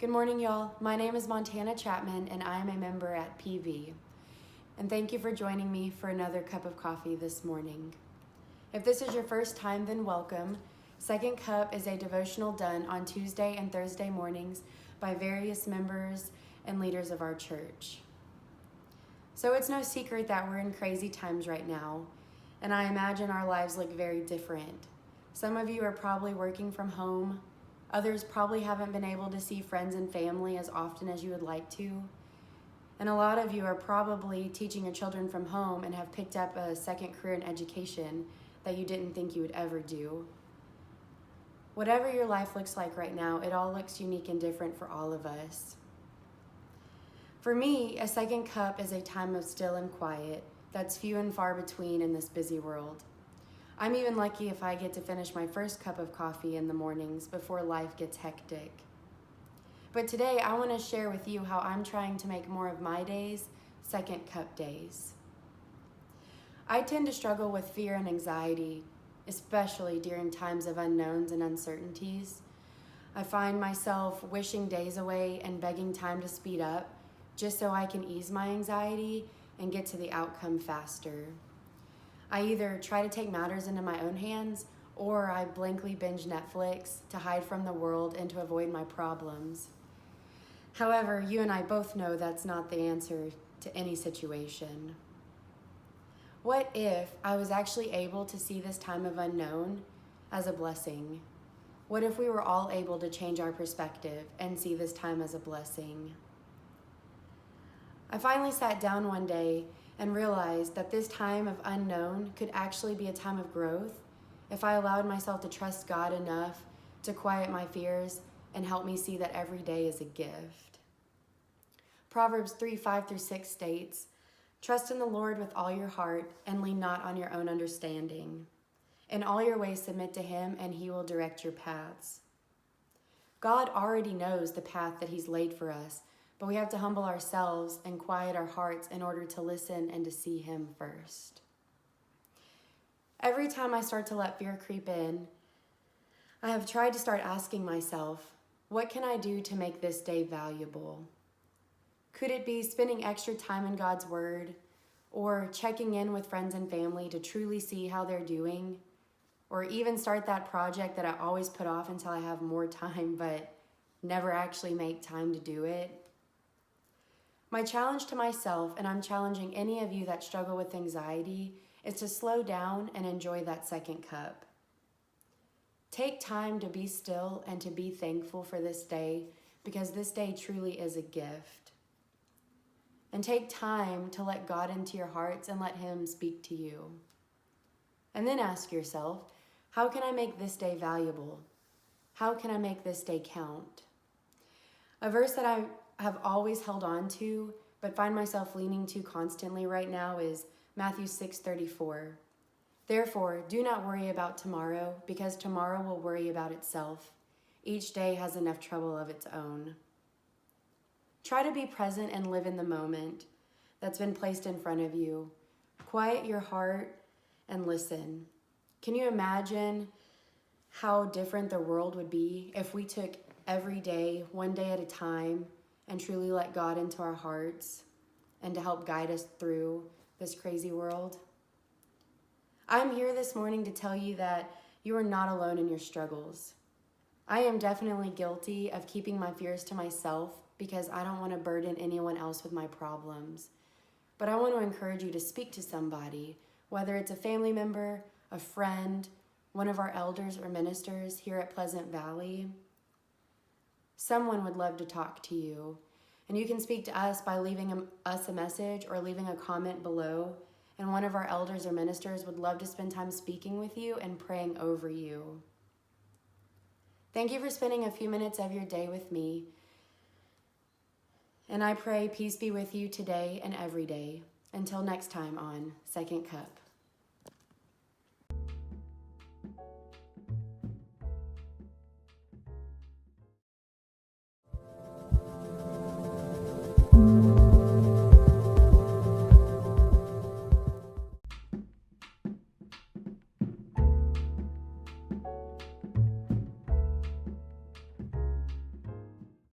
Good morning, y'all. My name is Montana Chapman, and I am a member at PV. And thank you for joining me for another cup of coffee this morning. If this is your first time, then welcome. Second Cup is a devotional done on Tuesday and Thursday mornings by various members and leaders of our church. So it's no secret that we're in crazy times right now, and I imagine our lives look very different. Some of you are probably working from home. Others probably haven't been able to see friends and family as often as you would like to. And a lot of you are probably teaching your children from home and have picked up a second career in education that you didn't think you would ever do. Whatever your life looks like right now, it all looks unique and different for all of us. For me, a second cup is a time of still and quiet that's few and far between in this busy world. I'm even lucky if I get to finish my first cup of coffee in the mornings before life gets hectic. But today I want to share with you how I'm trying to make more of my days second cup days. I tend to struggle with fear and anxiety, especially during times of unknowns and uncertainties. I find myself wishing days away and begging time to speed up just so I can ease my anxiety and get to the outcome faster. I either try to take matters into my own hands or I blankly binge Netflix to hide from the world and to avoid my problems. However, you and I both know that's not the answer to any situation. What if I was actually able to see this time of unknown as a blessing? What if we were all able to change our perspective and see this time as a blessing? I finally sat down one day and realized that this time of unknown could actually be a time of growth if I allowed myself to trust God enough to quiet my fears and help me see that every day is a gift. Proverbs 3:5-6 states, "Trust in the Lord with all your heart and lean not on your own understanding. In all your ways submit to him and he will direct your paths." God already knows the path that he's laid for us, but we have to humble ourselves and quiet our hearts in order to listen and to see him first. Every time I start to let fear creep in, I have tried to start asking myself, what can I do to make this day valuable? Could it be spending extra time in God's word, or checking in with friends and family to truly see how they're doing, or even start that project that I always put off until I have more time but never actually make time to do it? My challenge to myself, and I'm challenging any of you that struggle with anxiety, is to slow down and enjoy that second cup. Take time to be still and to be thankful for this day, because this day truly is a gift. And take time to let God into your hearts and let him speak to you. And then ask yourself, how can I make this day valuable? How can I make this day count? A verse that I have always held on to, but find myself leaning to constantly right now is Matthew 6:34. "Therefore, do not worry about tomorrow, because tomorrow will worry about itself. Each day has enough trouble of its own." Try to be present and live in the moment that's been placed in front of you. Quiet your heart and listen. Can you imagine how different the world would be if we took every day, one day at a time, and truly let God into our hearts and to help guide us through this crazy world? I'm here this morning to tell you that you are not alone in your struggles. I am definitely guilty of keeping my fears to myself because I don't want to burden anyone else with my problems. But I want to encourage you to speak to somebody, whether it's a family member, a friend, one of our elders or ministers here at Pleasant Valley. Someone would love to talk to you. And you can speak to us by leaving us a message or leaving a comment below. And one of our elders or ministers would love to spend time speaking with you and praying over you. Thank you for spending a few minutes of your day with me. And I pray peace be with you today and every day. Until next time on Second Cup.